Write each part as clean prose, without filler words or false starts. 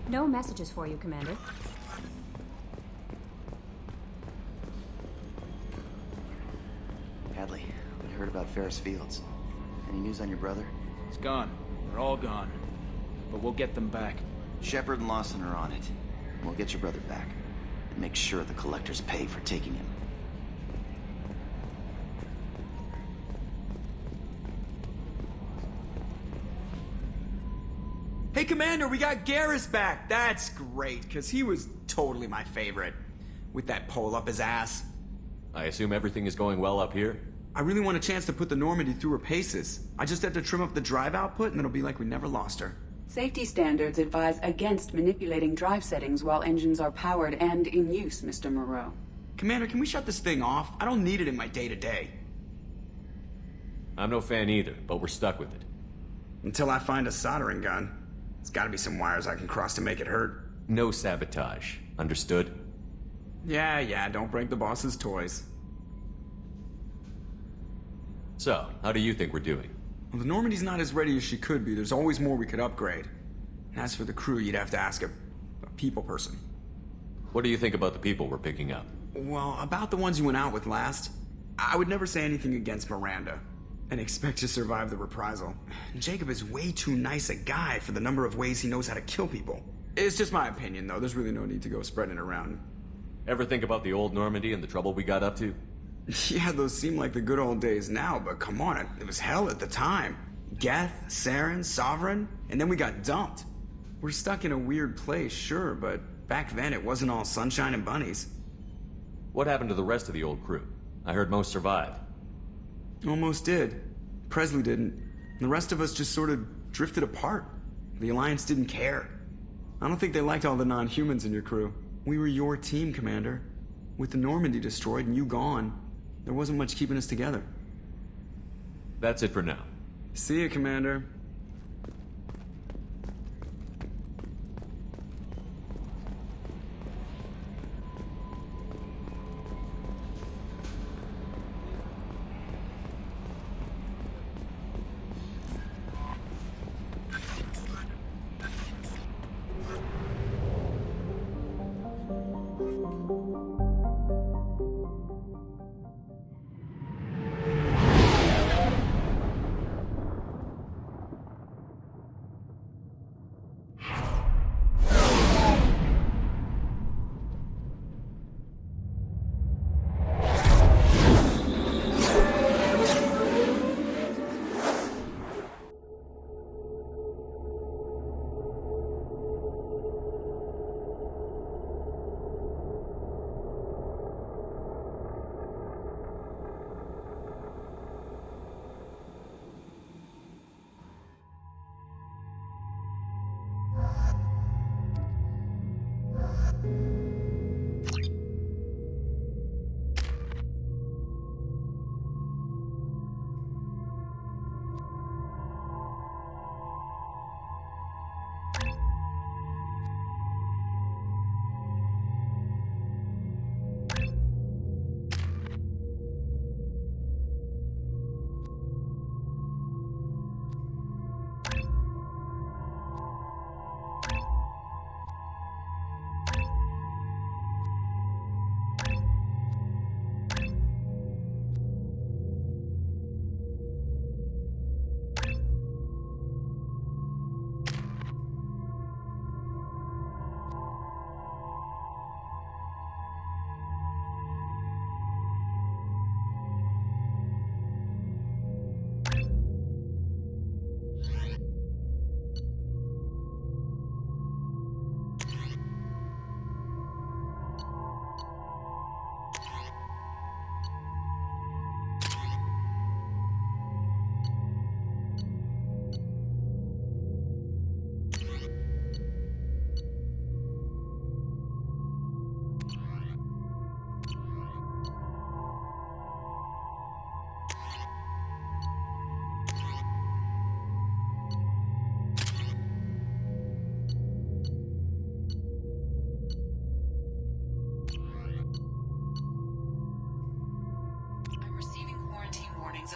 No messages for you, Commander. Hadley, we heard about Ferris Fields. Any news on your brother? It's gone. They're all gone. But we'll get them back. Shepard and Lawson are on it. We'll get your brother back. And make sure the collectors pay for taking him. Hey, Commander, we got Garrus back! That's great, because he was totally my favorite. With that pole up his ass. I assume everything is going well up here? I really want a chance to put the Normandy through her paces. I just have to trim up the drive output and it'll be like we never lost her. Safety standards advise against manipulating drive settings while engines are powered and in use, Mr. Moreau. Commander, can we shut this thing off? I don't need it in my day-to-day. I'm no fan either, but we're stuck with it. Until I find a soldering gun. There's gotta be some wires I can cross to make it hurt. No sabotage. Understood? Yeah, don't break the boss's toys. So, how do you think we're doing? Well, the Normandy's not as ready as she could be. There's always more we could upgrade. And as for the crew, you'd have to ask a people person. What do you think about the people we're picking up? Well, about the ones you went out with last, I would never say anything against Miranda. And expect to survive the reprisal. Jacob is way too nice a guy for the number of ways he knows how to kill people. It's just my opinion, though. There's really no need to go spreading it around. Ever think about the old Normandy and the trouble we got up to? Yeah, those seem like the good old days now, but come on, it was hell at the time. Geth, Saren, Sovereign, and then we got dumped. We're stuck in a weird place, sure, but back then it wasn't all sunshine and bunnies. What happened to the rest of the old crew? I heard most survived. Almost did. Presley didn't. The rest of us just sort of drifted apart. The Alliance didn't care. I don't think they liked all the non-humans in your crew. We were your team, Commander. With the Normandy destroyed and you gone, there wasn't much keeping us together. That's it for now. See you, Commander.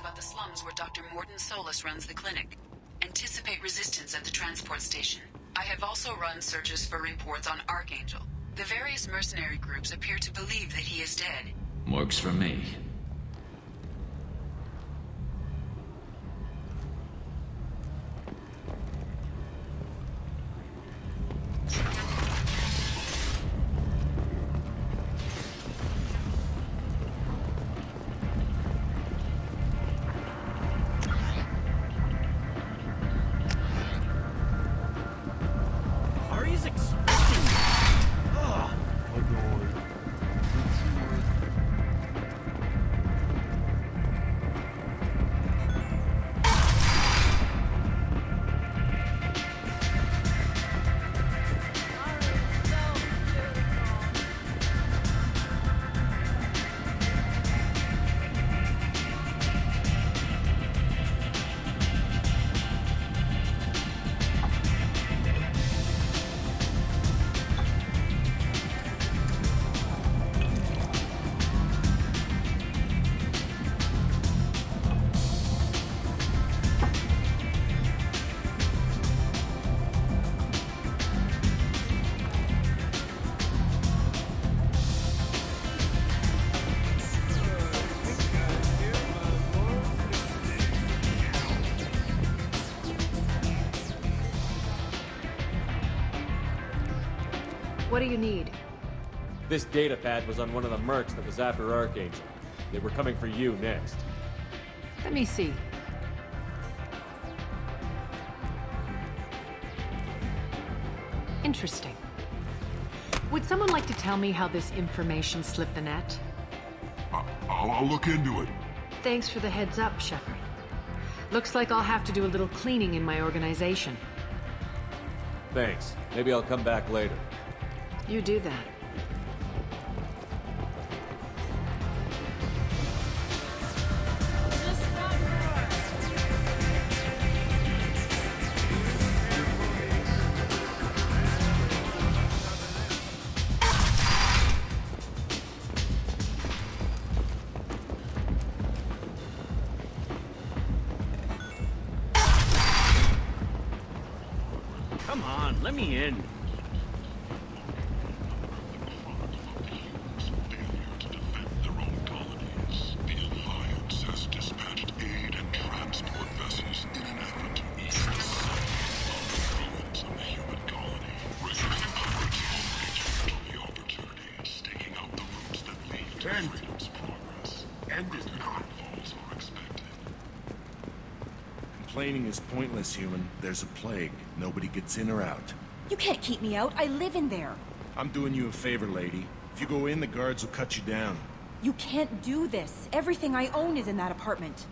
About the slums where Dr. Morton Solus runs the clinic. Anticipate resistance at the transport station. I have also run searches for reports on Archangel. The various mercenary groups appear to believe that he is dead. Works for me. What do you need? This data pad was on one of the mercs that was after Archangel. They were coming for you next. Let me see. Interesting. Would someone like to tell me how this information slipped the net? I'll look into it. Thanks for the heads up, Shepard. Looks like I'll have to do a little cleaning in my organization. Thanks. Maybe I'll come back later. You do that. Come on, let me in. Complaining is pointless, human. There's a plague. Nobody gets in or out. You can't keep me out. I live in there. I'm doing you a favor, lady. If you go in, the guards will cut you down. You can't do this. Everything I own is in that apartment.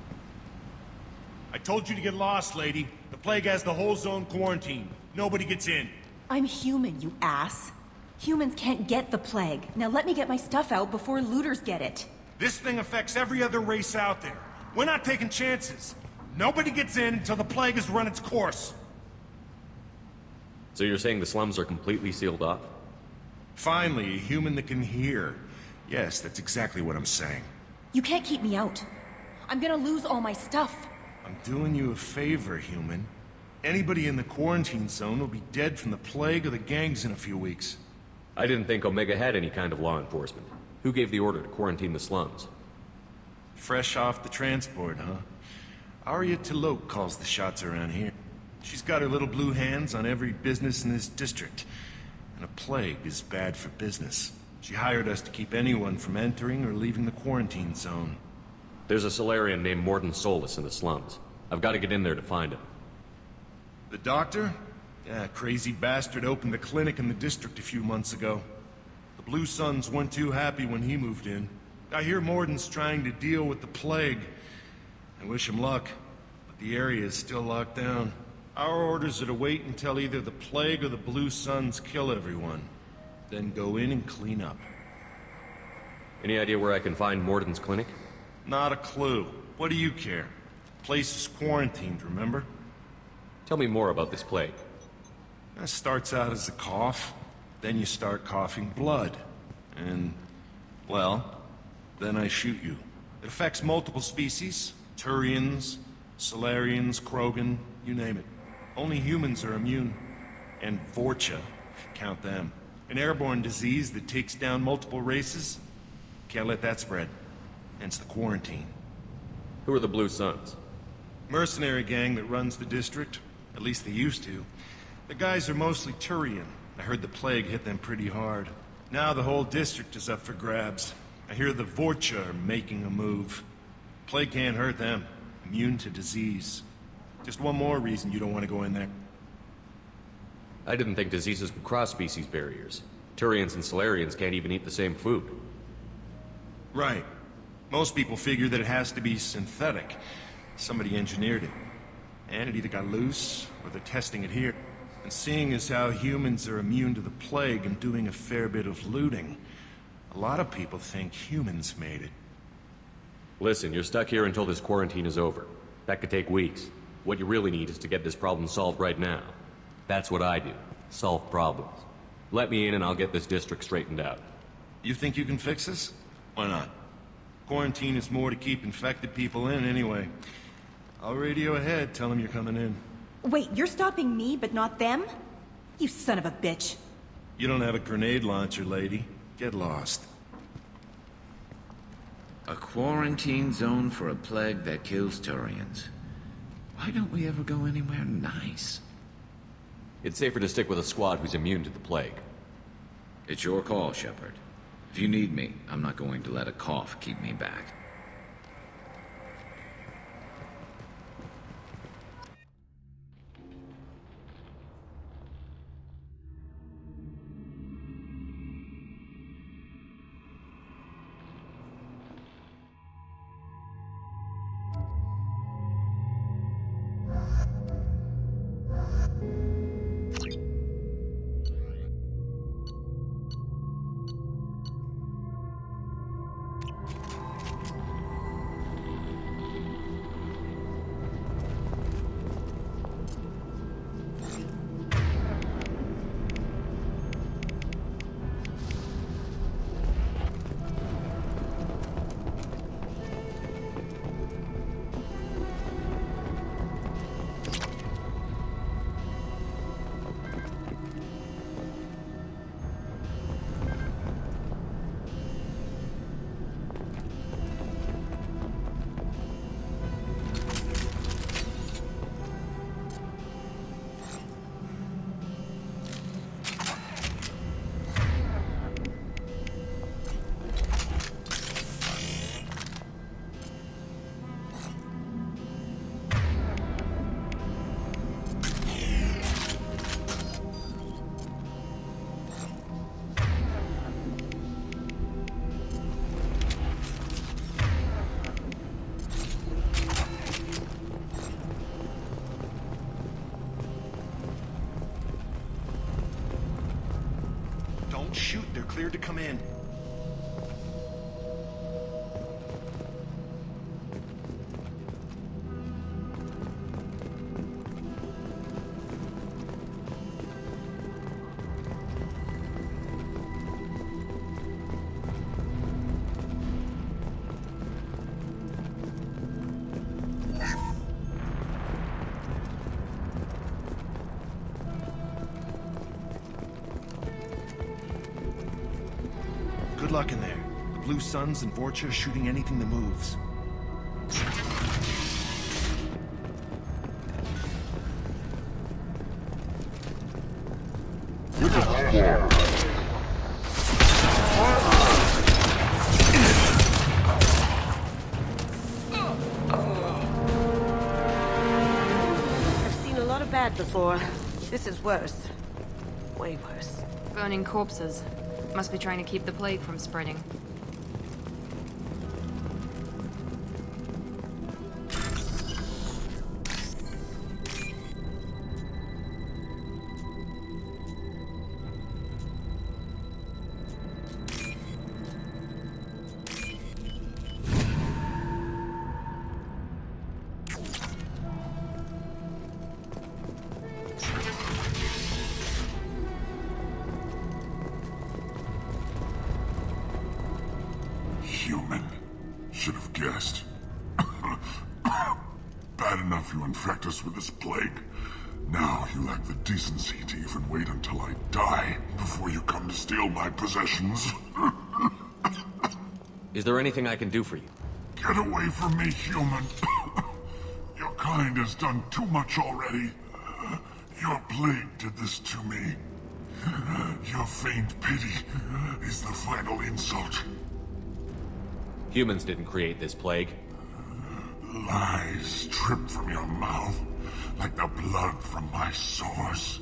I told you to get lost, lady. The plague has the whole zone quarantined. Nobody gets in. I'm human, you ass. Humans can't get the plague. Now let me get my stuff out before looters get it. This thing affects every other race out there. We're not taking chances. Nobody gets in until the plague has run its course. So you're saying the slums are completely sealed off? Finally, a human that can hear. Yes, that's exactly what I'm saying. You can't keep me out. I'm gonna lose all my stuff. I'm doing you a favor, human. Anybody in the quarantine zone will be dead from the plague or the gangs in a few weeks. I didn't think Omega had any kind of law enforcement. Who gave the order to quarantine the slums? Fresh off the transport, huh? Arya T'Loak calls the shots around here. She's got her little blue hands on every business in this district. And a plague is bad for business. She hired us to keep anyone from entering or leaving the quarantine zone. There's a Solarian named Morden Solus in the slums. I've got to get in there to find him. The doctor? Yeah, crazy bastard opened a clinic in the district a few months ago. The Blue Suns weren't too happy when he moved in. I hear Morden's trying to deal with the plague. I wish him luck, but the area is still locked down. Our orders are to wait until either the plague or the Blue Suns kill everyone. Then go in and clean up. Any idea where I can find Morden's clinic? Not a clue. What do you care? Place is quarantined, remember? Tell me more about this plague. It starts out as a cough, then you start coughing blood. And, well, then I shoot you. It affects multiple species. Turians, Solarians, Krogan, you name it. Only humans are immune. and Vorcha, if you count them. An airborne disease that takes down multiple races. Can't let that spread. Hence the quarantine. Who are the Blue Suns? Mercenary gang that runs the district. At least they used to. The guys are mostly Turian. I heard the plague hit them pretty hard. Now the whole district is up for grabs. I hear the Vorcha are making a move. Plague can't hurt them. Immune to disease. Just one more reason you don't want to go in there. I didn't think diseases could cross species barriers. Turians and Solarians can't even eat the same food. Right. Most people figure that it has to be synthetic. Somebody engineered it. And it either got loose, or they're testing it here. And seeing as how humans are immune to the plague and doing a fair bit of looting, a lot of people think humans made it. Listen, you're stuck here until this quarantine is over. That could take weeks. What you really need is to get this problem solved right now. That's what I do. Solve problems. Let me in and I'll get this district straightened out. You think you can fix this? Why not? Quarantine is more to keep infected people in anyway. I'll radio ahead, tell them you're coming in. Wait, you're stopping me, but not them? You son of a bitch. You don't have a grenade launcher, lady. Get lost. A quarantine zone for a plague that kills Turians. Why don't we ever go anywhere nice? It's safer to stick with a squad who's immune to the plague. It's your call, Shepard. If you need me, I'm not going to let a cough keep me back. Don't shoot, they're cleared to come in. Good luck in there. The Blue Suns and Vorcha are shooting anything that moves. I've seen a lot of bad before. This is worse. Way worse. Burning corpses. Must be trying to keep the plague from spreading. Human. Should have guessed. Bad enough you infect us with this plague. Now you lack the decency to even wait until I die before you come to steal my possessions. Is there anything I can do for you? Get away from me, human. Your kind has done too much already. Your plague did this to me. Your feigned pity is the final insult. Humans didn't create this plague. Lies drip from your mouth like the blood from my sores.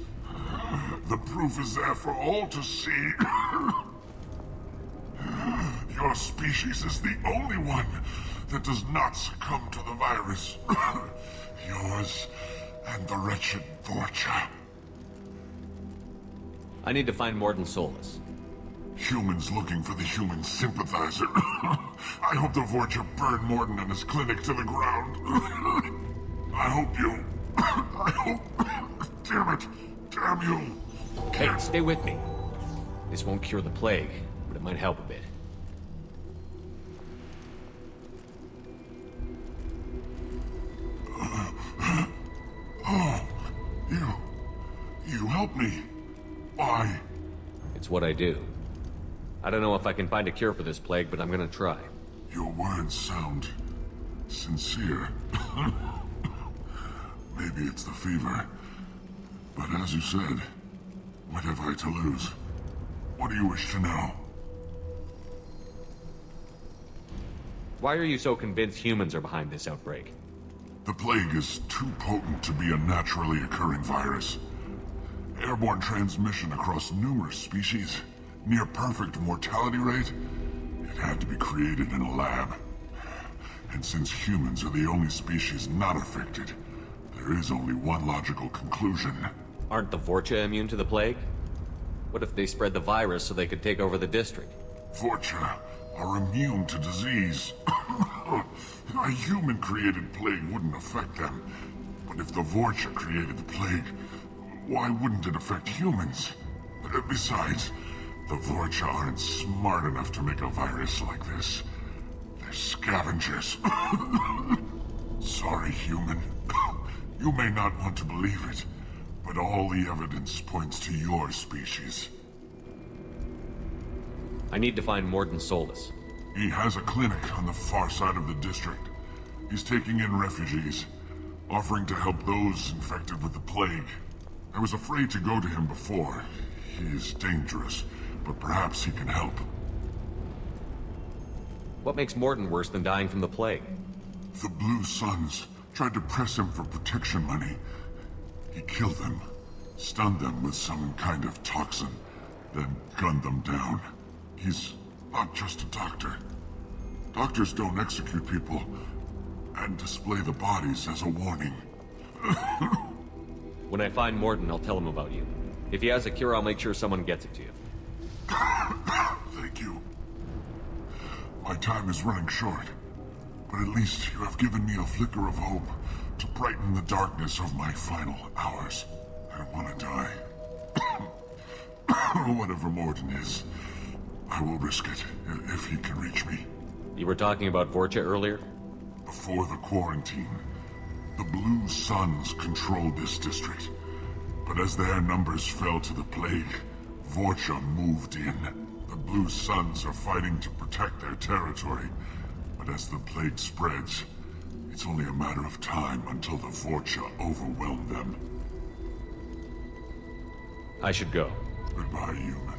The proof is there for all to see. Your species is the only one that does not succumb to the virus. Yours and the wretched Vorcha. I need to find Morden Solus. Humans looking for the human sympathizer. I hope the Vorcha burn Morden and his clinic to the ground. I hope you... I hope... Damn it! Damn you! Hey, stay with me. This won't cure the plague, but it might help a bit. Oh, you help me. Why? It's what I do. I don't know if I can find a cure for this plague, but I'm gonna try. Your words sound sincere. Maybe it's the fever. But as you said, what have I to lose? What do you wish to know? Why are you so convinced humans are behind this outbreak? The plague is too potent to be a naturally occurring virus. Airborne transmission across numerous species, near perfect mortality rate. It had to be created in a lab. And since humans are the only species not affected, there is only one logical conclusion. Aren't the Vorcha immune to the plague? What if they spread the virus so they could take over the district? Vorcha are immune to disease. A human-created plague wouldn't affect them. But if the Vorcha created the plague, why wouldn't it affect humans? Besides, the Vorcha aren't smart enough to make a virus like this. They're scavengers. Sorry, human. You may not want to believe it, but all the evidence points to your species. I need to find Morden Solus. He has a clinic on the far side of the district. He's taking in refugees, offering to help those infected with the plague. I was afraid to go to him before. He is dangerous, but perhaps he can help. What makes Morden worse than dying from the plague? The Blue Suns tried to press him for protection money. He killed them, stunned them with some kind of toxin, then gunned them down. He's not just a doctor. Doctors don't execute people and display the bodies as a warning. When I find Morden, I'll tell him about you. If he has a cure, I'll make sure someone gets it to you. Thank you. My time is running short, but at least you have given me a flicker of hope to brighten the darkness of my final hours. I don't want to die. Whatever Morden is, I will risk it if he can reach me. You were talking about Vorcha earlier? Before the quarantine, the Blue Suns controlled this district. But as their numbers fell to the plague, Vorcha moved in. The Blue Suns are fighting to protect their territory. But as the plague spreads, it's only a matter of time until the Vorcha overwhelm them. I should go. Goodbye, human.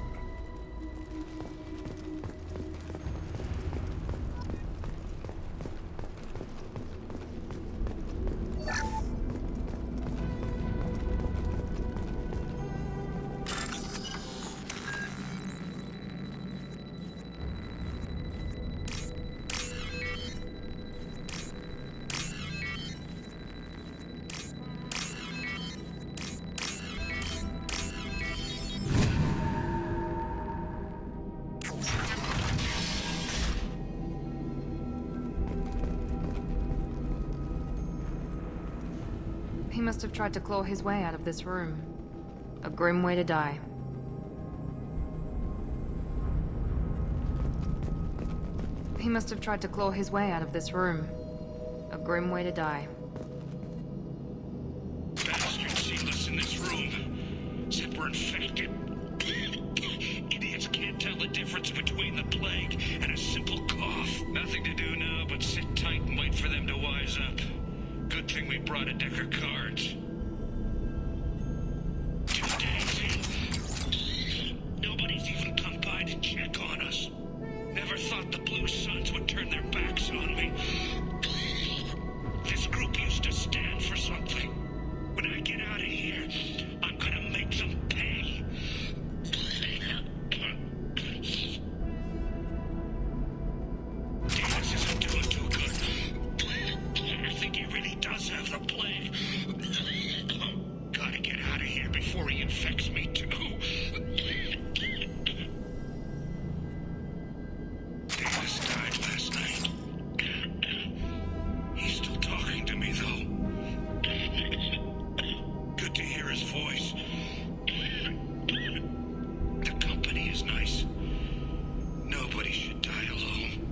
He must have tried to claw his way out of this room. A grim way to die. He must have tried to claw his way out of this room. A grim way to die. Bastards seem to infected. Idiots can't tell the difference between the plague and a simple cough. Nothing to do now but sit tight and wait for them to wise up. Good thing we brought a deck of cards. 2 days in. Nobody's even come by to check on us. Never thought the Blue Suns would turn their backs on me. This group used to stand for something. When I get out of here, I'm gonna make them pay. Davis isn't doing too good. I think he really does have the plague. Gotta get out of here before he infects me too. Davis died last night. He's still talking to me though. Good to hear his voice. The company is nice. Nobody should die alone.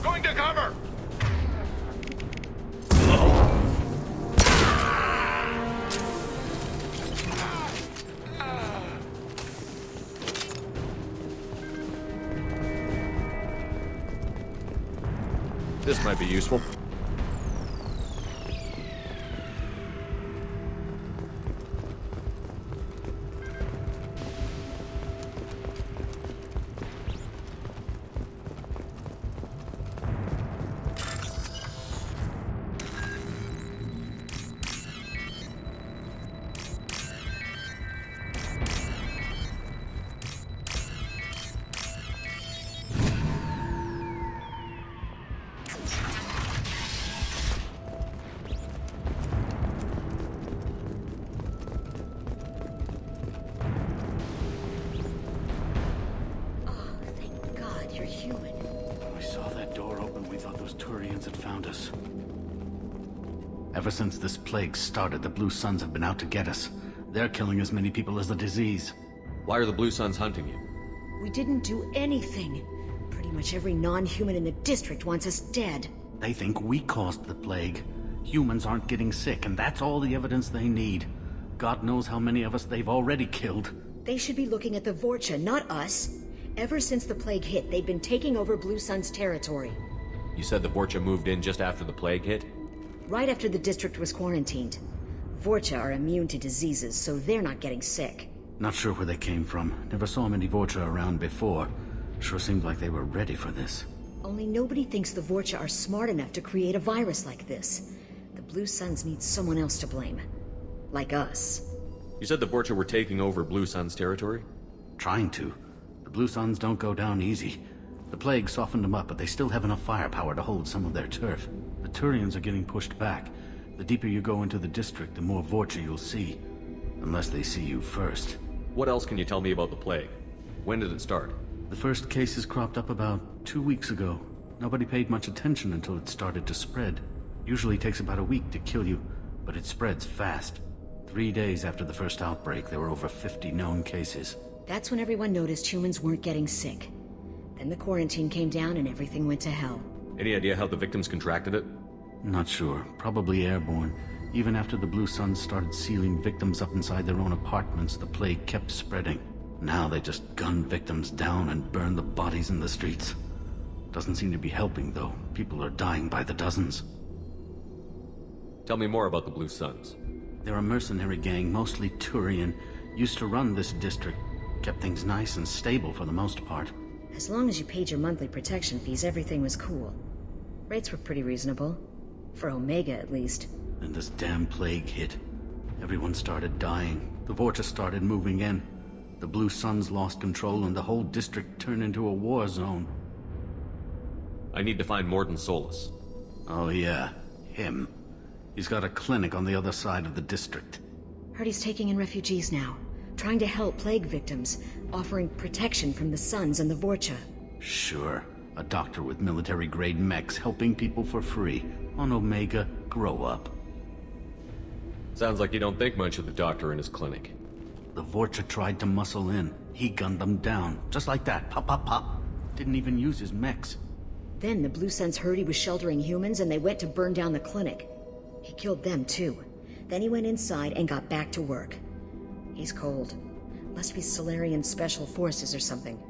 Going to cover! This might be useful. Turians had found us. Ever since this plague started, the Blue Suns have been out to get us. They're killing as many people as the disease. Why are the Blue Suns hunting you? We didn't do anything. Pretty much every non-human in the district wants us dead. They think we caused the plague. Humans aren't getting sick, and that's all the evidence they need. God knows how many of us they've already killed. They should be looking at the Vorcha, not us. Ever since the plague hit, they've been taking over Blue Sun's territory. You said the Vorcha moved in just after the plague hit? Right after the district was quarantined. Vorcha are immune to diseases, so they're not getting sick. Not sure where they came from. Never saw many Vorcha around before. Sure seemed like they were ready for this. Only nobody thinks the Vorcha are smart enough to create a virus like this. The Blue Suns need someone else to blame. Like us. You said the Vorcha were taking over Blue Sun's territory? Trying to. The Blue Suns don't go down easy. The plague softened them up, but they still have enough firepower to hold some of their turf. The Turians are getting pushed back. The deeper you go into the district, the more Vorcha you'll see. Unless they see you first. What else can you tell me about the plague? When did it start? The first cases cropped up about 2 weeks ago. Nobody paid much attention until it started to spread. Usually takes about a week to kill you, but it spreads fast. 3 days after the first outbreak, there were over 50 known cases. That's when everyone noticed humans weren't getting sick. Then the quarantine came down and everything went to hell. Any idea how the victims contracted it? Not sure. Probably airborne. Even after the Blue Suns started sealing victims up inside their own apartments, the plague kept spreading. Now they just gun victims down and burn the bodies in the streets. Doesn't seem to be helping, though. People are dying by the dozens. Tell me more about the Blue Suns. They're a mercenary gang, mostly Turian. Used to run this district. Kept things nice and stable for the most part. As long as you paid your monthly protection fees, everything was cool. Rates were pretty reasonable. For Omega, at least. Then this damn plague hit. Everyone started dying. The Vorcha started moving in. The Blue Suns lost control and the whole district turned into a war zone. I need to find Mordin Solus. Oh yeah, him. He's got a clinic on the other side of the district. Heard he's taking in refugees now. Trying to help plague victims. Offering protection from the Suns and the Vorcha. Sure. A doctor with military-grade mechs helping people for free. On Omega, grow up. Sounds like you don't think much of the doctor in his clinic. The Vorcha tried to muscle in. He gunned them down. Just like that. Pop, pop, pop. Didn't even use his mechs. Then the Blue Suns heard he was sheltering humans and they went to burn down the clinic. He killed them too. Then he went inside and got back to work. He's cold. Must be Solarian Special Forces or something.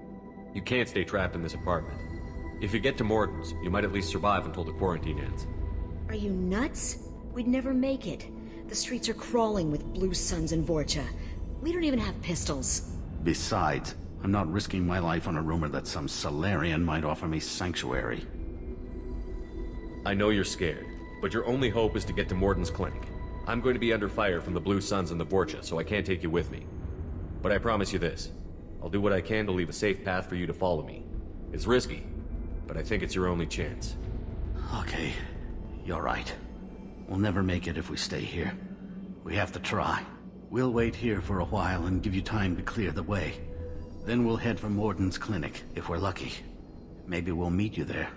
You can't stay trapped in this apartment. If you get to Mordin's, you might at least survive until the quarantine ends. Are you nuts? We'd never make it. The streets are crawling with Blue Suns and Vorcha. We don't even have pistols. Besides, I'm not risking my life on a rumor that some Solarian might offer me sanctuary. I know you're scared, but your only hope is to get to Mordin's clinic. I'm going to be under fire from the Blue Suns and the Vorcha, so I can't take you with me. But I promise you this. I'll do what I can to leave a safe path for you to follow me. It's risky, but I think it's your only chance. Okay, you're right. We'll never make it if we stay here. We have to try. We'll wait here for a while and give you time to clear the way. Then we'll head for Mordin's clinic, if we're lucky. Maybe we'll meet you there.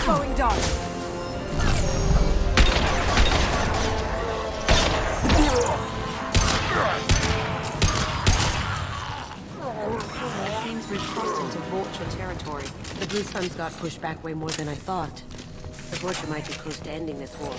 Flowing dart. Seems we've crossed into Vulture territory. The Blue Suns got pushed back way more than I thought. The Vulture might be close to ending this war.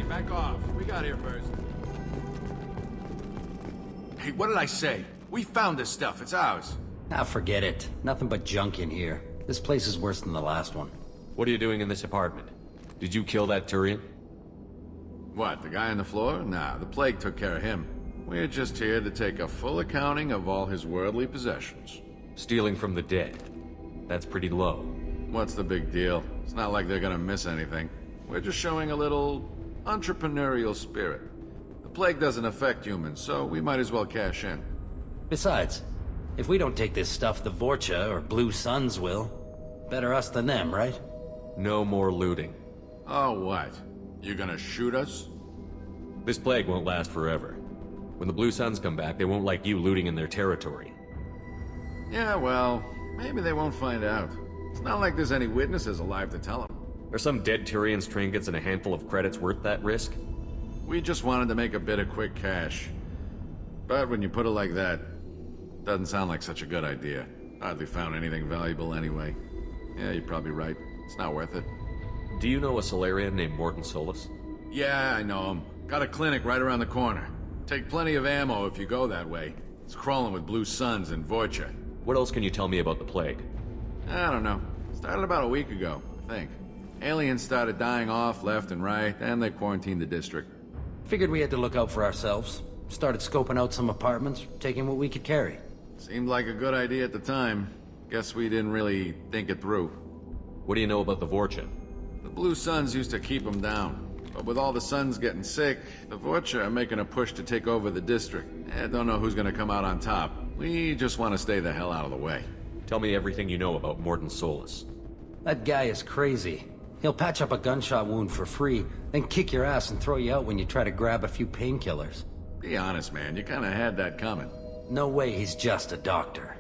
Back off. We got here first. Hey, what did I say? We found this stuff. It's ours. Ah, forget it. Nothing but junk in here. This place is worse than the last one. What are you doing in this apartment? Did you kill that Turian? What, the guy on the floor? Nah, the plague took care of him. We're just here to take a full accounting of all his worldly possessions. Stealing from the dead. That's pretty low. What's the big deal? It's not like they're gonna miss anything. We're just showing a little entrepreneurial spirit. The plague doesn't affect humans, so we might as well cash in. Besides, if we don't take this stuff, the Vorcha or Blue Suns will. Better us than them, right? No more looting. Oh, what? You gonna shoot us? This plague won't last forever. When the Blue Suns come back, they won't like you looting in their territory. Yeah, well, maybe they won't find out. It's not like there's any witnesses alive to tell them. Are some dead Tyrians' trinkets and a handful of credits worth that risk? We just wanted to make a bit of quick cash. But when you put it like that, doesn't sound like such a good idea. Hardly found anything valuable anyway. Yeah, you're probably right. It's not worth it. Do you know a Solarian named Morton Solus? Yeah, I know him. Got a clinic right around the corner. Take plenty of ammo if you go that way. It's crawling with Blue Suns and Vorcha. What else can you tell me about the plague? I don't know. Started about a week ago, I think. Aliens started dying off left and right, and they quarantined the district. Figured we had to look out for ourselves. Started scoping out some apartments, taking what we could carry. Seemed like a good idea at the time. Guess we didn't really think it through. What do you know about the Vorcha? The Blue Suns used to keep them down. But with all the Suns getting sick, the Vorcha are making a push to take over the district. I don't know who's gonna come out on top. We just want to stay the hell out of the way. Tell me everything you know about Morton Solus. That guy is crazy. He'll patch up a gunshot wound for free, then kick your ass and throw you out when you try to grab a few painkillers. Be honest, man. You kinda had that coming. No way he's just a doctor.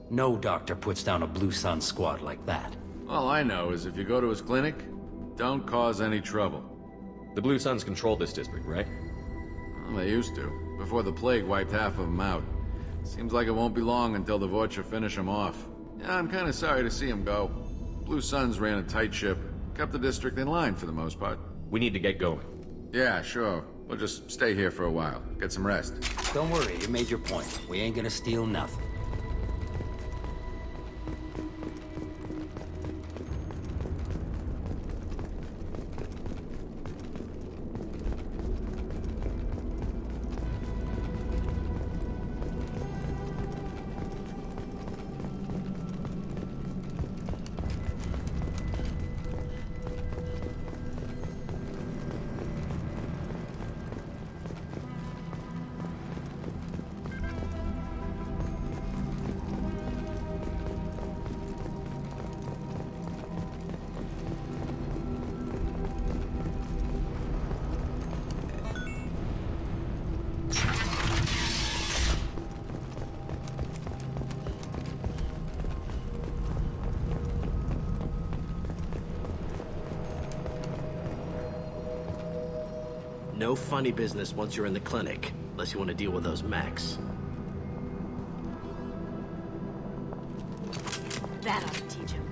No doctor puts down a Blue Sun squad like that. All I know is if you go to his clinic, don't cause any trouble. The Blue Suns control this district, right? Well, they used to, before the plague wiped half of them out. Seems like it won't be long until the Vorcha finish them off. Yeah, I'm kinda sorry to see them go. Blue Suns ran a tight ship. Kept the district in line for the most part. We need to get going. Yeah, sure. We'll just stay here for a while. Get some rest. Don't worry, you made your point. We ain't gonna steal nothing. No funny business once you're in the clinic, unless you want to deal with those mechs. That ought to teach him.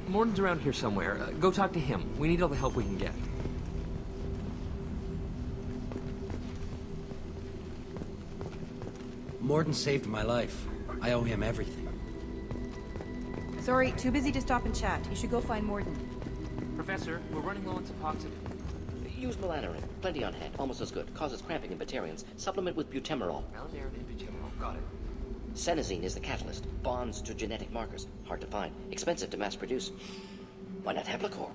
Morton's around here somewhere. Go talk to him. We need all the help we can get. Morton saved my life. I owe him everything. Sorry, too busy to stop and chat. You should go find Morden. Professor, we're running low on Suboxone. Use melanorin. Plenty on hand. Almost as good. Causes cramping in Batarians. Supplement with butemerol. Melanorin and butemerol. Got it. Senesine is the catalyst. Bonds to genetic markers. Hard to find. Expensive to mass produce. Why not Heplicor?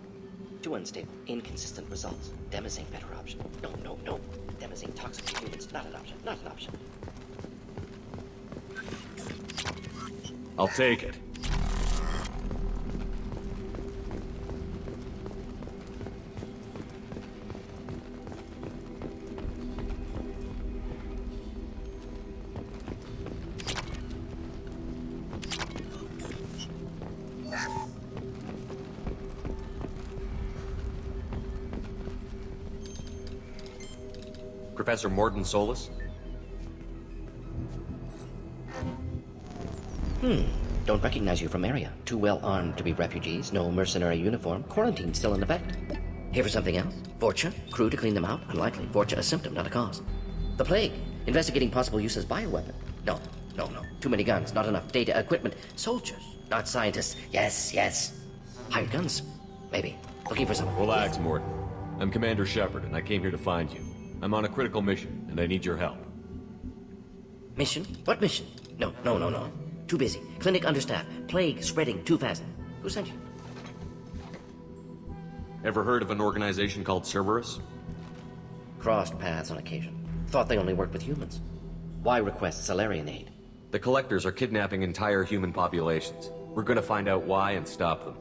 Too unstable. Inconsistent results. Demazine better option. No. Demazine toxic to humans. Not an option. Not an option. I'll take it. Professor Morden Solus? Don't recognize you from area. Too well armed to be refugees. No mercenary uniform. Quarantine still in effect. Here for something else? Vorcha? Crew to clean them out? Unlikely. Vorcha a symptom, not a cause. The plague? Investigating possible use as bioweapon? No. Too many guns, not enough data, equipment. Soldiers, not scientists. Yes. Hired guns? Maybe. Looking for someone. Relax, Morden. I'm Commander Shepard, and I came here to find you. I'm on a critical mission, and I need your help. Mission? What mission? No. Too busy. Clinic understaffed. Plague spreading too fast. Who sent you? Ever heard of an organization called Cerberus? Crossed paths on occasion. Thought they only worked with humans. Why request Salarian aid? The Collectors are kidnapping entire human populations. We're gonna find out why and stop them.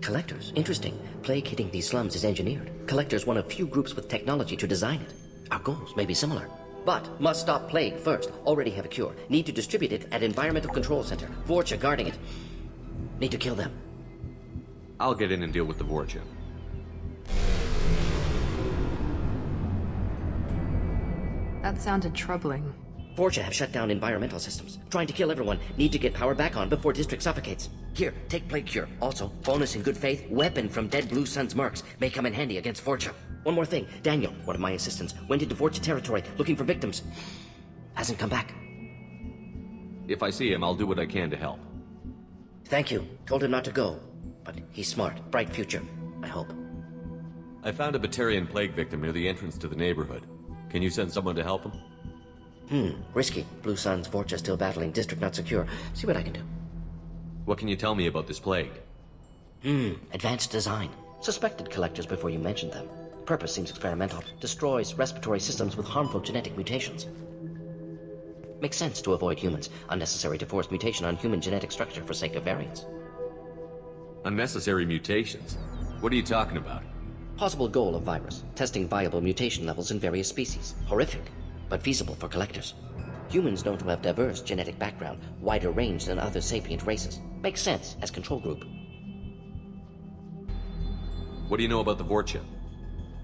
Collectors? Interesting. Plague hitting these slums is engineered. Collectors one of few groups with technology to design it. Our goals may be similar. But must stop plague first. Already have a cure. Need to distribute it at Environmental Control Center. Vorcha guarding it. Need to kill them. I'll get in and deal with the Vorcha. That sounded troubling. Vorcha have shut down environmental systems. Trying to kill everyone. Need to get power back on before district suffocates. Here, take plague cure. Also, bonus in good faith, weapon from dead Blue Sun's mercs. May come in handy against Vorcha. One more thing. Daniel, one of my assistants, went into Vorcha territory looking for victims. Hasn't come back. If I see him, I'll do what I can to help. Thank you. Told him not to go. But he's smart. Bright future. I hope. I found a Batarian plague victim near the entrance to the neighborhood. Can you send someone to help him? Risky. Blue Sun's Vorcha still battling. District not secure. See what I can do. What can you tell me about this plague? Advanced design. Suspected collectors before you mentioned them. Purpose seems experimental. Destroys respiratory systems with harmful genetic mutations. Makes sense to avoid humans. Unnecessary to force mutation on human genetic structure for sake of variants. Unnecessary mutations? What are you talking about? Possible goal of virus. Testing viable mutation levels in various species. Horrific, but feasible for collectors. Humans known to have diverse genetic background, wider range than other sapient races. Makes sense as control group. What do you know about the Vorcha?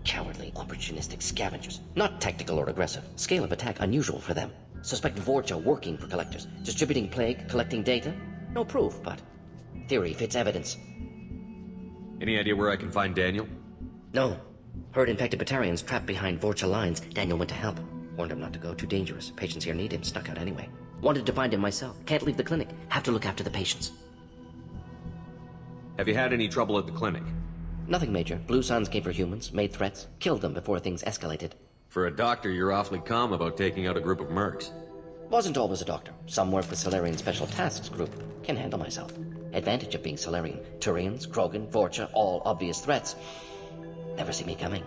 Cowardly, opportunistic scavengers. Not tactical or aggressive. Scale of attack unusual for them. Suspect Vorcha working for collectors. Distributing plague, collecting data. No proof, but theory fits evidence. Any idea where I can find Daniel? No. Heard infected Batarians trapped behind Vorcha lines. Daniel went to help. Warned him not to go. Too dangerous. Patients here need him. Snuck out anyway. Wanted to find him myself. Can't leave the clinic. Have to look after the patients. Have you had any trouble at the clinic? Nothing major. Blue Suns came for humans, made threats, killed them before things escalated. For a doctor, you're awfully calm about taking out a group of mercs. Wasn't always a doctor. Some work with Salarian Special Tasks Group. Can handle myself. Advantage of being Salarian. Turians, Krogan, Vorcha, all obvious threats. Never see me coming.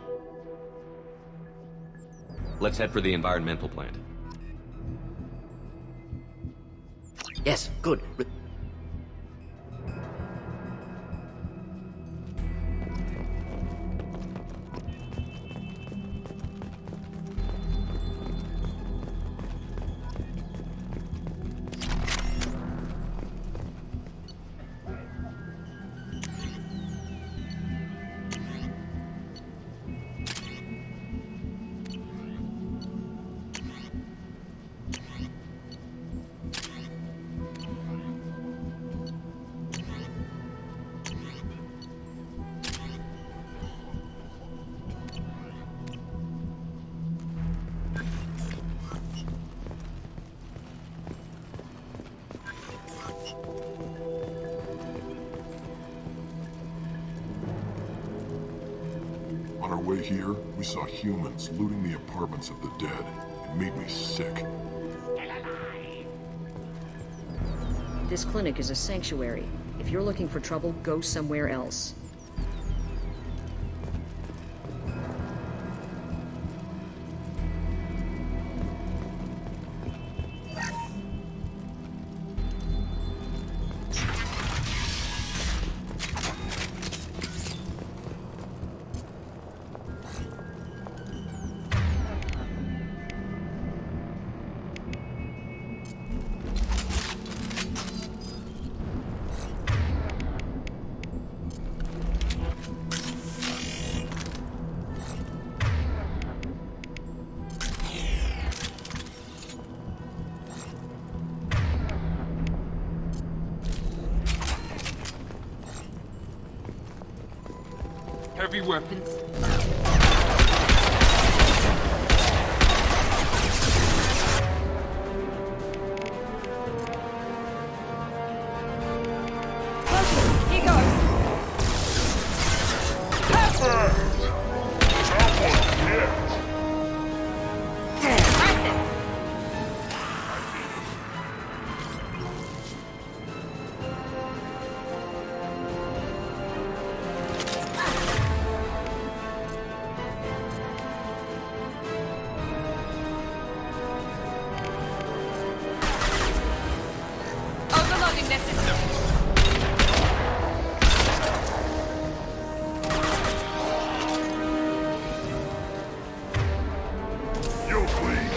Let's head for the environmental plant. Yes, good. way here, we saw humans looting the apartments of the dead. It made me sick. This clinic is a sanctuary. If you're looking for trouble, go somewhere else. Heavy weapons. He goes. Overloading their system. You'll bleed.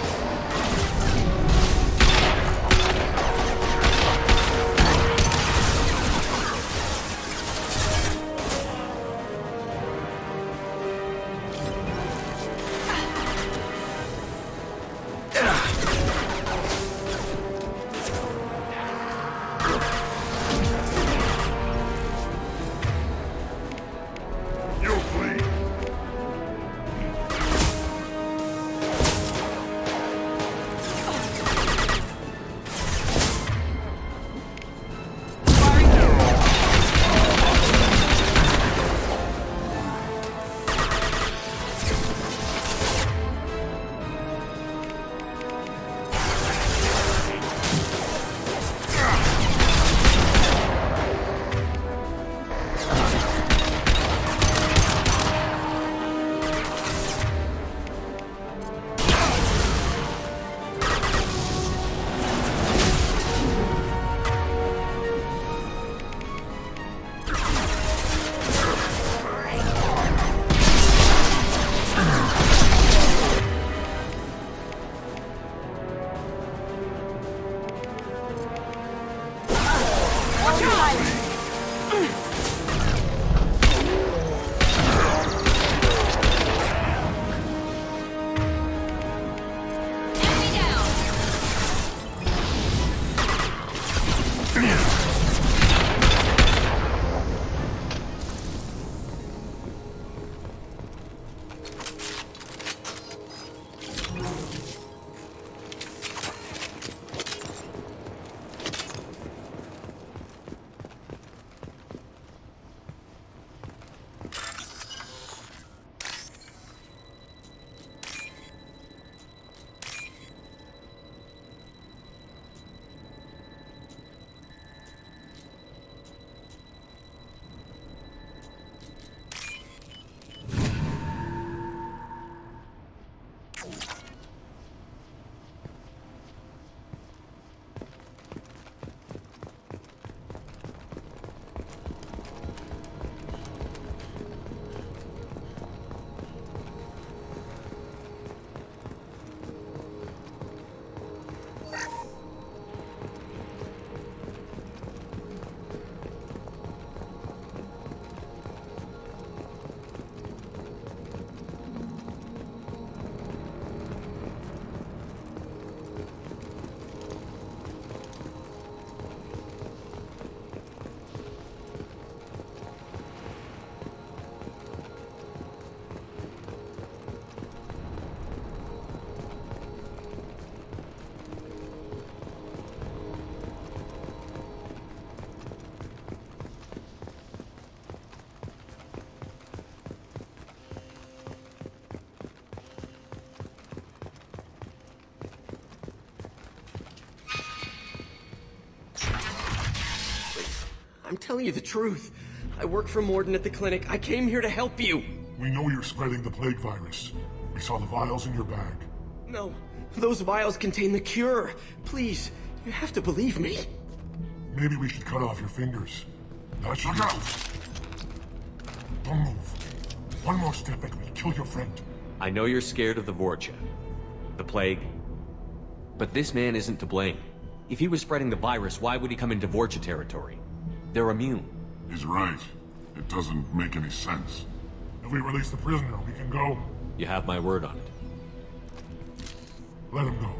You'll bleed. I'm telling you the truth. I work for Morden at the clinic. I came here to help you. We know you're spreading the plague virus. We saw the vials in your bag. No, those vials contain the cure. Please, you have to believe me. Maybe we should cut off your fingers. That should out. Don't move. One more step and we'll kill your friend. I know you're scared of the Vorcha, the plague, but this man isn't to blame. If he was spreading the virus, why would he come into Vorcha territory? They're immune. He's right. It doesn't make any sense. If we release the prisoner, we can go. You have my word on it. Let him go.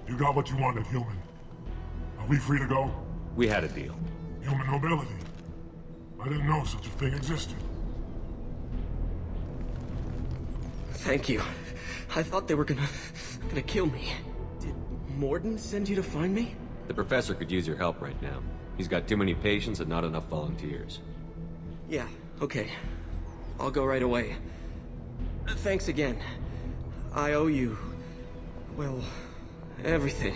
You got what you wanted, human. Are we free to go? We had a deal. Human mobility. I didn't know such a thing existed. Thank you. I thought they were gonna kill me. Did Morden send you to find me? The professor could use your help right now. He's got too many patients and not enough volunteers. Yeah, okay. I'll go right away. Thanks again. I owe you... well, everything.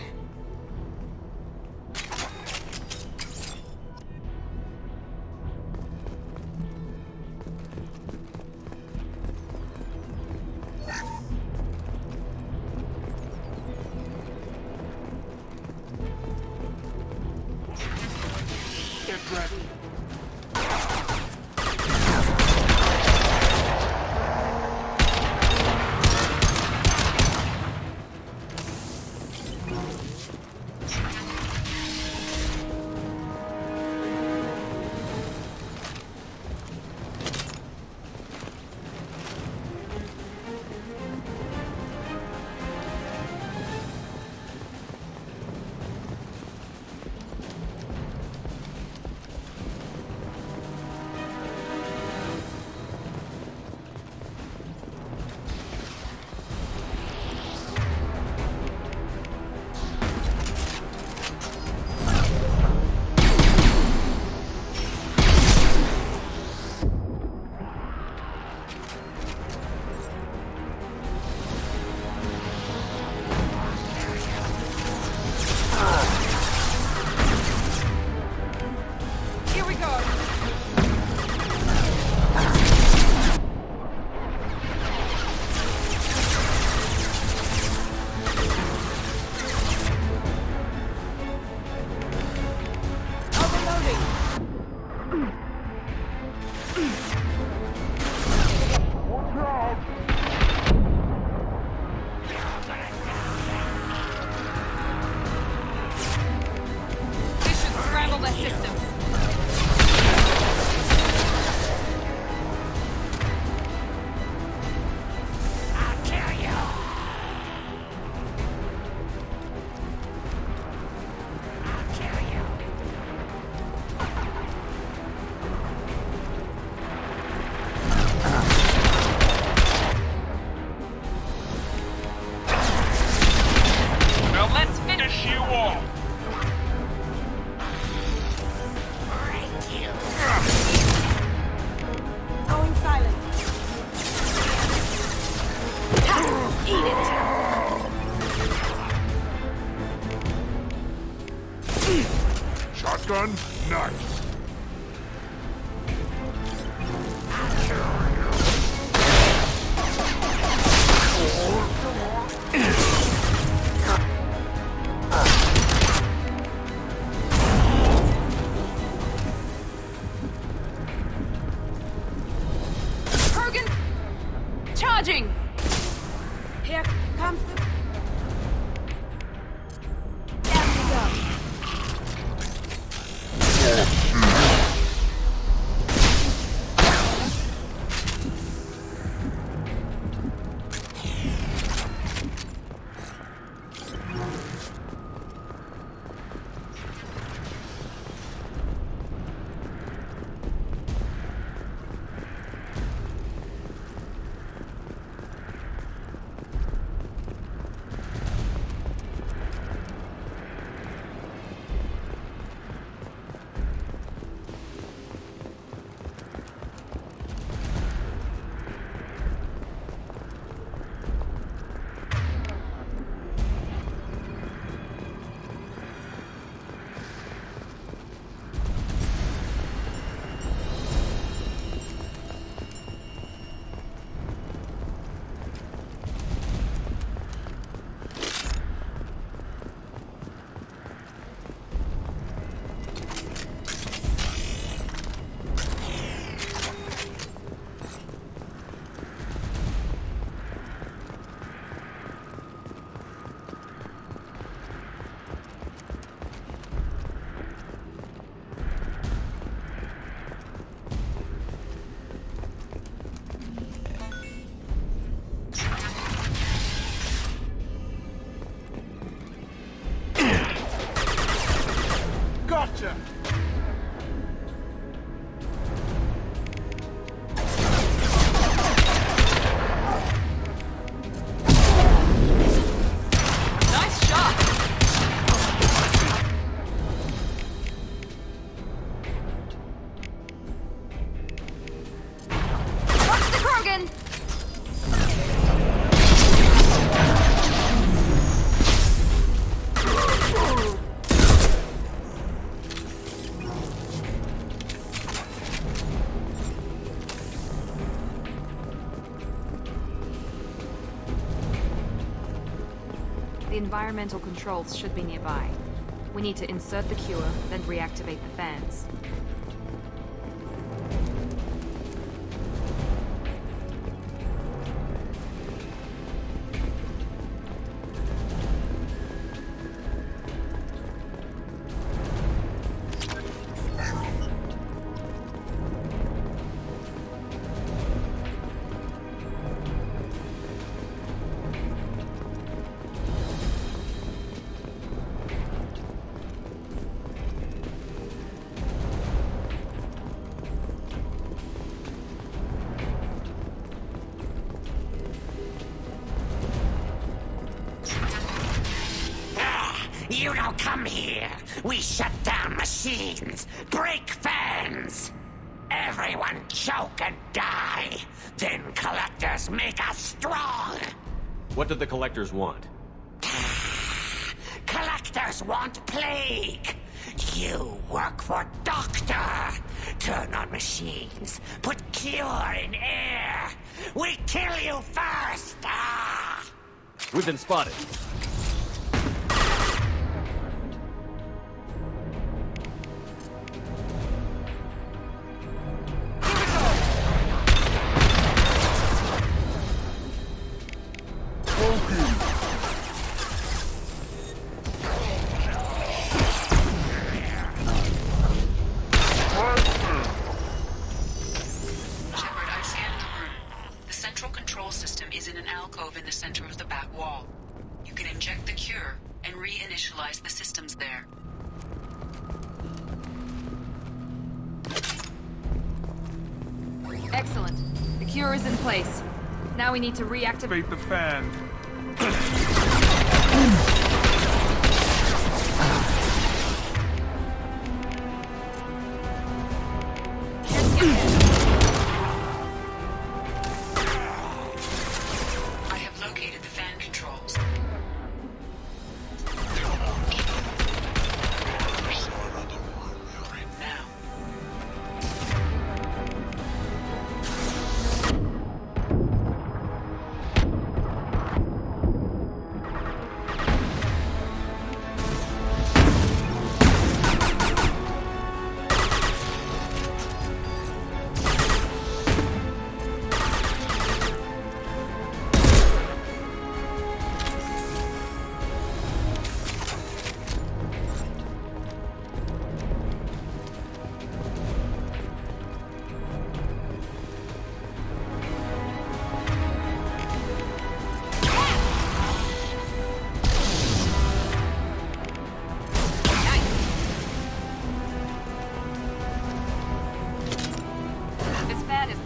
Shotgun, nice. Kurgan! Charging! Here comes the... Down we go. Gotcha! Nice shot! Watch the Krogan! The environmental controls should be nearby. We need to insert the cure, then reactivate the fans. You don't come here. We shut down machines, break fans. Everyone choke and die. Then collectors make us strong. What do the collectors want? Collectors want plague. You work for Doctor. Turn on machines. Put cure in air. We kill you first. Ah! We've been spotted. In the center of the back wall. You can inject the cure and reinitialize the systems there. Excellent. The cure is in place. Now we need to reactivate the fan.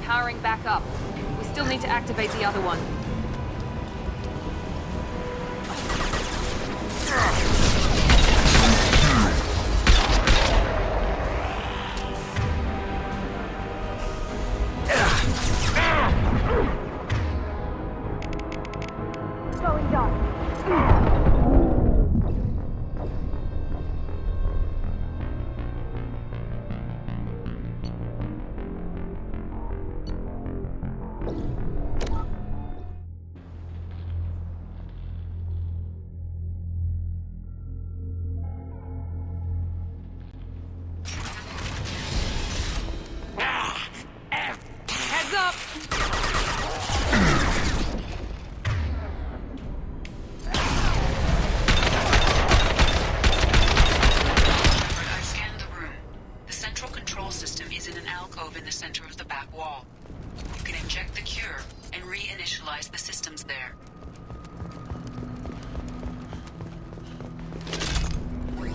Powering back up. We still need to activate the other one. Going dark.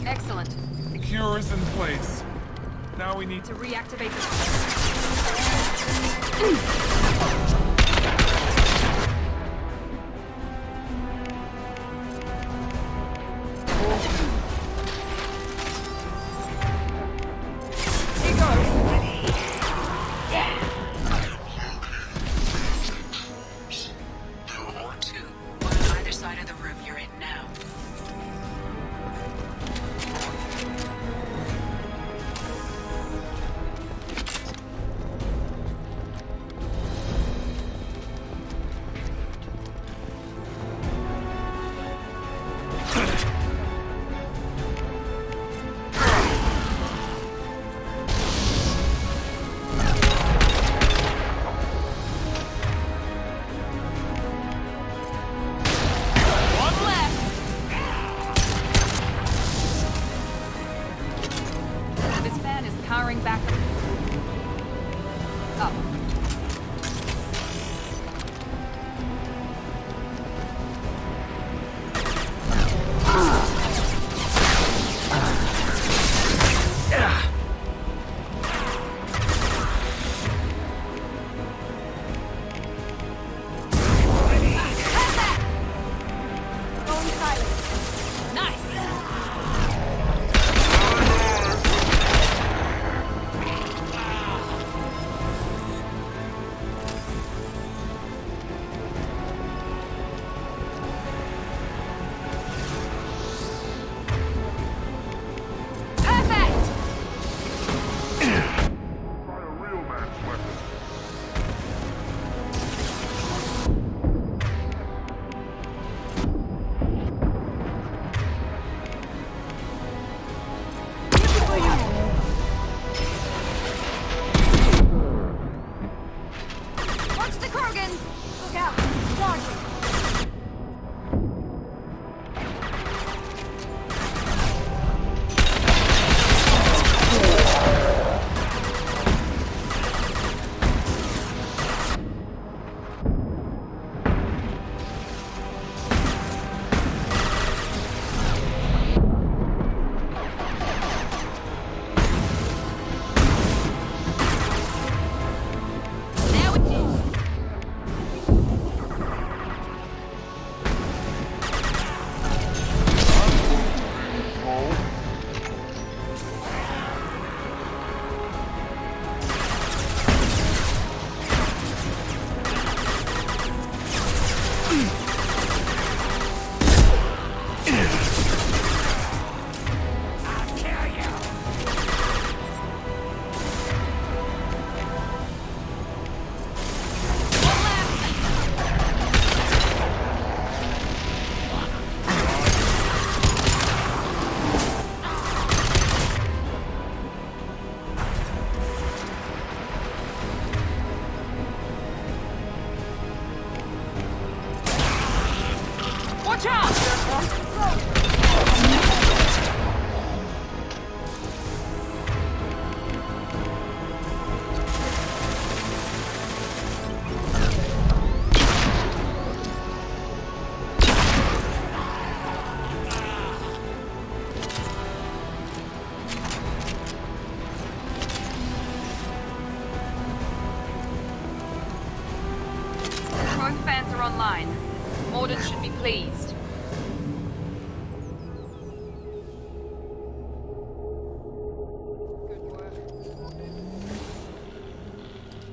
Excellent. The The cure is in place. Now we need to reactivate the... Online. Morden should be pleased.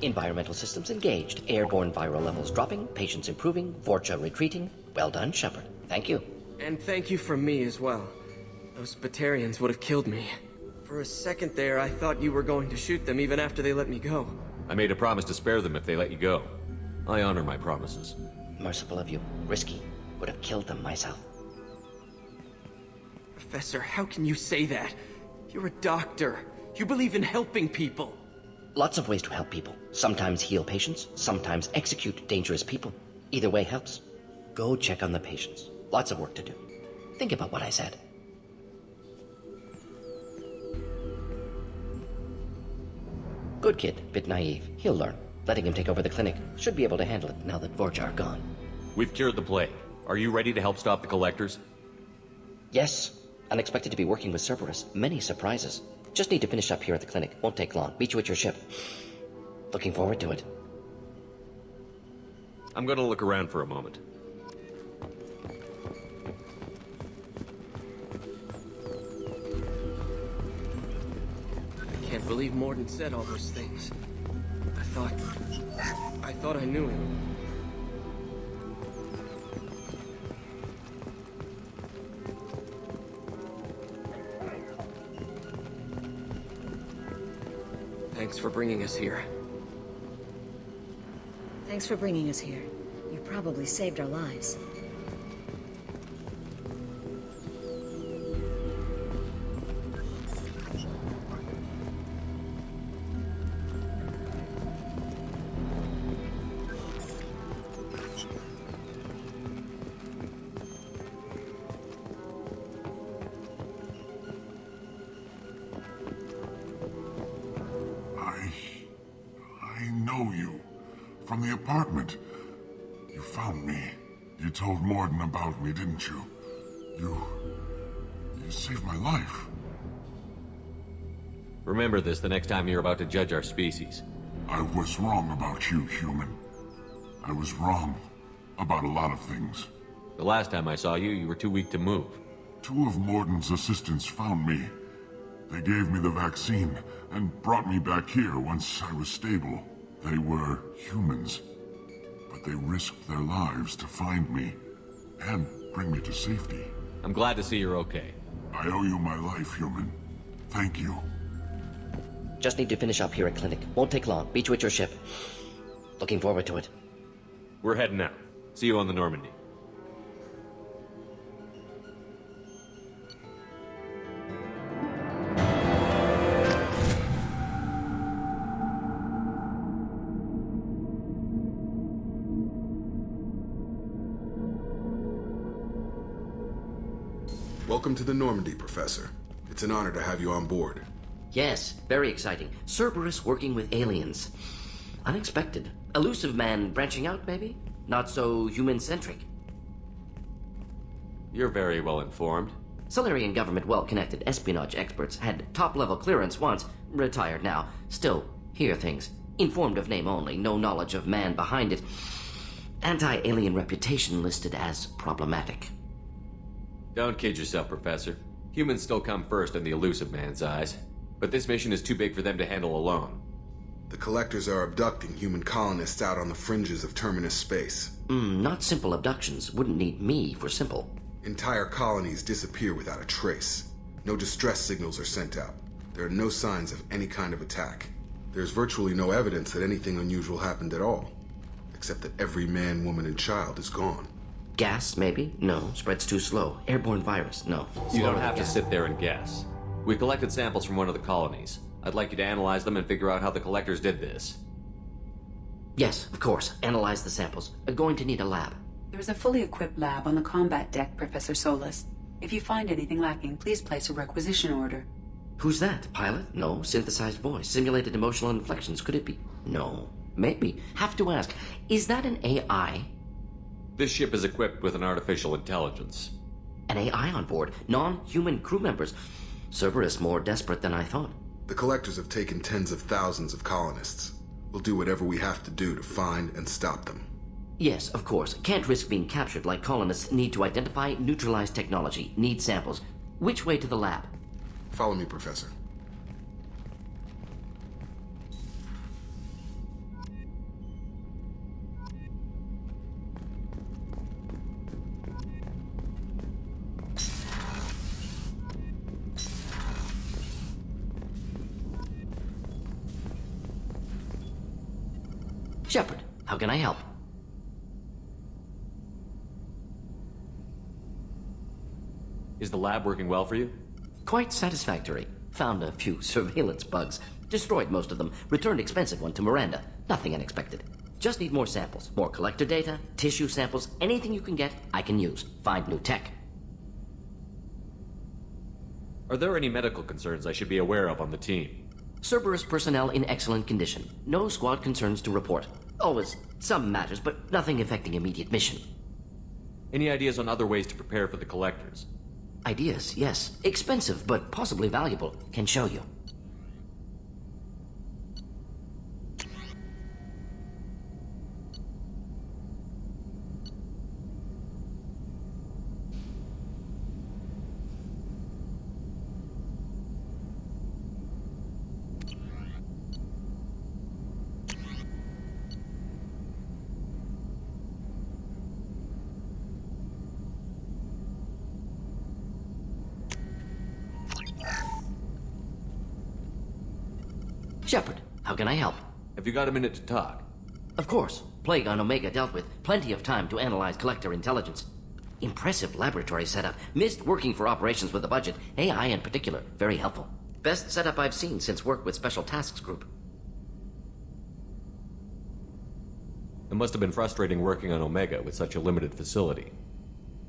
Environmental systems engaged. Airborne viral levels dropping. Patients improving. Vorcha retreating. Well done, Shepard. Thank you. And thank you from me as well. Those Batarians would have killed me. For a second there, I thought you were going to shoot them even after they let me go. I made a promise to spare them if they let you go. I honor my promises. Merciful of you. Risky. Would have killed them myself. Professor, how can you say that? You're a doctor. You believe in helping people. Lots of ways to help people. Sometimes heal patients, sometimes execute dangerous people. Either way helps. Go check on the patients. Lots of work to do. Think about what I said. Good kid, bit naive. He'll learn. Letting him take over the clinic. Should be able to handle it now that Vorcha are gone. We've cured the plague. Are you ready to help stop the collectors? Yes, Unexpected to be working with Cerberus. Many surprises. Just need to finish up here at the clinic. Won't take long. Meet you at your ship. Looking forward to it. I'm gonna look around for a moment. I can't believe Morden said all those things. I thought I knew him. Thanks for bringing us here. Thanks for bringing us here. You probably saved our lives. I know you. From the apartment. You found me. You told Morden about me, didn't you? You saved my life. Remember this the next time you're about to judge our species. I was wrong about you, human. I was wrong about a lot of things. The last time I saw you, you were too weak to move. 2 of Morden's assistants found me. They gave me the vaccine and brought me back here once I was stable. They were humans, but they risked their lives to find me and bring me to safety. I'm glad to see you're okay. I owe you my life, human. Thank you. Just need to finish up here at clinic. Won't take long. Meet you at your ship. Looking forward to it. We're heading out. See you on the Normandy. Welcome to the Normandy, Professor. It's an honor to have you on board. Yes, very exciting. Cerberus working with aliens. Unexpected. Elusive man branching out, maybe? Not so human-centric. You're very well informed. Solarian government well-connected espionage experts had top-level clearance once, retired now. Still, hear things. Informed of name only, no knowledge of man behind it. Anti-alien reputation listed as problematic. Don't kid yourself, Professor. Humans still come first in the elusive man's eyes. But this mission is too big for them to handle alone. The Collectors are abducting human colonists out on the fringes of Terminus space. Not simple abductions. Wouldn't need me for simple. Entire colonies disappear without a trace. No distress signals are sent out. There are no signs of any kind of attack. There's virtually no evidence that anything unusual happened at all. Except that every man, woman, and child is gone. Gas, maybe? No. Spreads too slow. Airborne virus? No. You don't have to sit there and guess. We collected samples from one of the colonies. I'd like you to analyze them and figure out how the Collectors did this. Yes, of course. Analyze the samples. Going to need a lab. There's a fully equipped lab on the combat deck, Professor Solis. If you find anything lacking, please place a requisition order. Who's that? Pilot? No. Synthesized voice. Simulated emotional inflections. Could it be? No. Maybe. Have to ask. Is that an AI? This ship is equipped with an artificial intelligence. An AI on board? Non-human crew members? Cerberus more desperate than I thought. The Collectors have taken tens of thousands of colonists. We'll do whatever we have to do to find and stop them. Yes, of course. Can't risk being captured like colonists need to identify, neutralize technology, need samples. Which way to the lab? Follow me, Professor. Shepard, how can I help? Is the lab working well for you? Quite satisfactory. Found a few surveillance bugs. Destroyed most of them. Returned expensive one to Miranda. Nothing unexpected. Just need more samples. More collector data, tissue samples, anything you can get, I can use. Find new tech. Are there any medical concerns I should be aware of on the team? Cerberus personnel in excellent condition. No squad concerns to report. Always some matters, but nothing affecting immediate mission. Any ideas on other ways to prepare for the Collectors? Ideas, yes. Expensive, but possibly valuable. Can show you. Shepard, how can I help? Have you got a minute to talk? Of course. Plague on Omega dealt with. Plenty of time to analyze collector intelligence. Impressive laboratory setup. Missed working for operations with a budget. AI in particular. Very helpful. Best setup I've seen since work with Special Tasks Group. It must have been frustrating working on Omega with such a limited facility.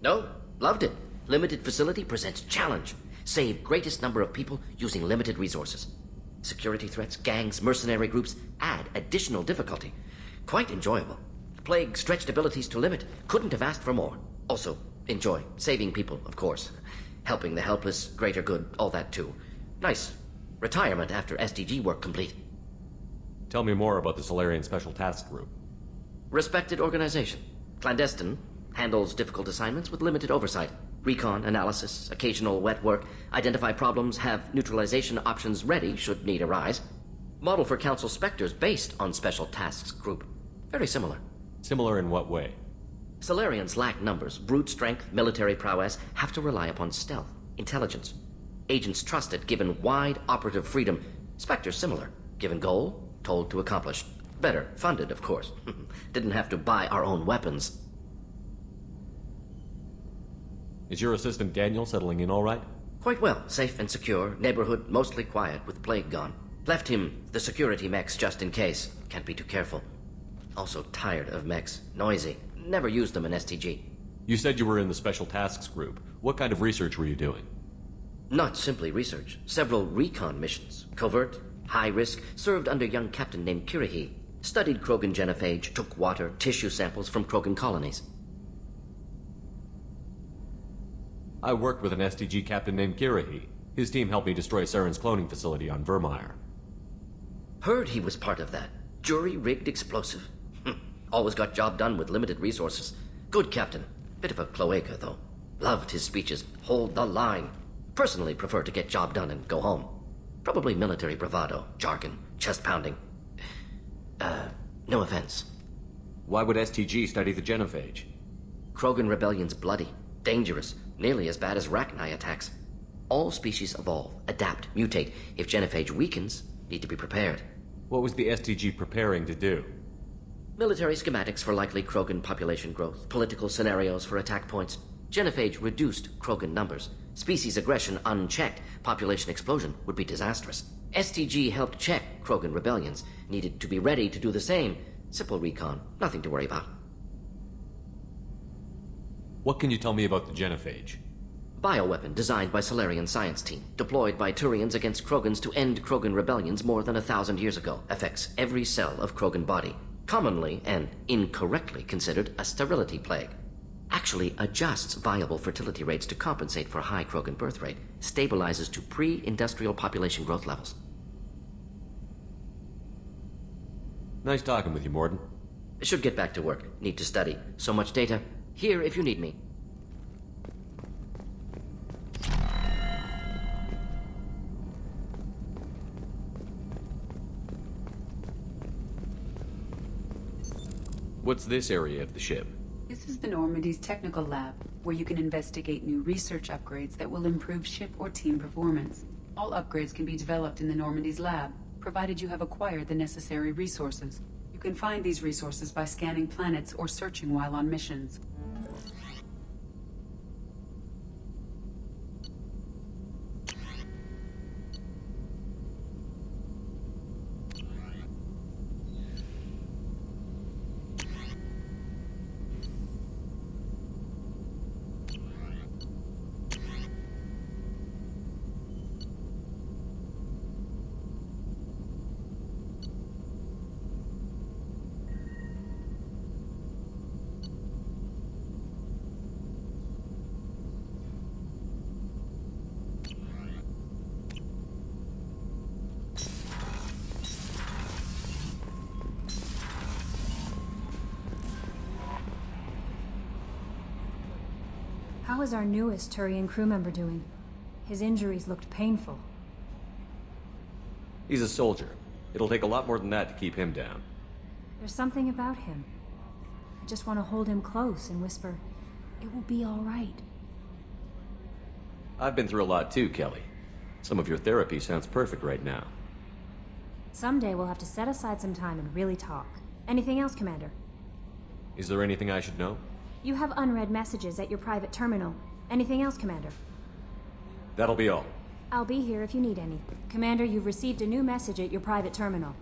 No, loved it. Limited facility presents challenge. Save greatest number of people using limited resources. Security threats, gangs, mercenary groups add additional difficulty. Quite enjoyable. Plague stretched abilities to limit. Couldn't have asked for more. Also, enjoy. Saving people, of course. Helping the helpless, greater good, all that too. Nice. Retirement after SDG work complete. Tell me more about the Solarian Special Task Group. Respected organization. Clandestine. Handles difficult assignments with limited oversight. Recon, analysis, occasional wet work, identify problems, have neutralization options ready should need arise. Model for Council Spectres based on Special Tasks Group. Very similar. Similar in what way? Solarians lack numbers, brute strength, military prowess, have to rely upon stealth, intelligence. Agents trusted, given wide operative freedom. Spectres similar, given goal, told to accomplish. Better, funded, of course. Didn't have to buy our own weapons. Is your assistant Daniel settling in all right? Quite well. Safe and secure. Neighborhood mostly quiet with Plague gone. Left him the security mechs just in case. Can't be too careful. Also tired of mechs. Noisy. Never used them in STG. You said you were in the Special Tasks Group. What kind of research were you doing? Not simply research. Several recon missions. Covert, high risk. Served under young captain named Kirihi. Studied Krogan genophage. Took water, tissue samples from Krogan colonies. I worked with an STG captain named Kirihi. His team helped me destroy Saren's cloning facility on Vermeer. Heard he was part of that. Jury-rigged explosive. Always got job done with limited resources. Good captain. Bit of a cloaca, though. Loved his speeches. Hold the line. Personally prefer to get job done and go home. Probably military bravado, jargon, chest-pounding. No offense. Why would STG study the genophage? Krogan rebellion's bloody. Dangerous. Nearly as bad as Rachni attacks. All species evolve, adapt, mutate. If genophage weakens, need to be prepared. What was the STG preparing to do? Military schematics for likely Krogan population growth, political scenarios for attack points. Genophage reduced Krogan numbers. Species aggression unchecked, population explosion would be disastrous. STG helped check Krogan rebellions. Needed to be ready to do the same. Simple recon, nothing to worry about. What can you tell me about the genophage? Bioweapon designed by Solarian science team. Deployed by Turians against Krogans to end Krogan rebellions more than 1,000 years ago. Affects every cell of Krogan body. Commonly and incorrectly considered a sterility plague. Actually adjusts viable fertility rates to compensate for high Krogan birth rate. Stabilizes to pre-industrial population growth levels. Nice talking with you, Morden. Should get back to work. Need to study. So much data. Here if you need me. What's this area of the ship? This is the Normandy's technical lab, where you can investigate new research upgrades that will improve ship or team performance. All upgrades can be developed in the Normandy's lab, provided you have acquired the necessary resources. You can find these resources by scanning planets or searching while on missions. How is our newest Turian crew member doing? His injuries looked painful. He's a soldier. It'll take a lot more than that to keep him down. There's something about him. I just want to hold him close and whisper, "It will be all right." I've been through a lot too, Kelly. Some of your therapy sounds perfect right now. Someday we'll have to set aside some time and really talk. Anything else, Commander? Is there anything I should know? You have unread messages at your private terminal. Anything else, Commander? That'll be all. I'll be here if you need any. Commander, you've received a new message at your private terminal.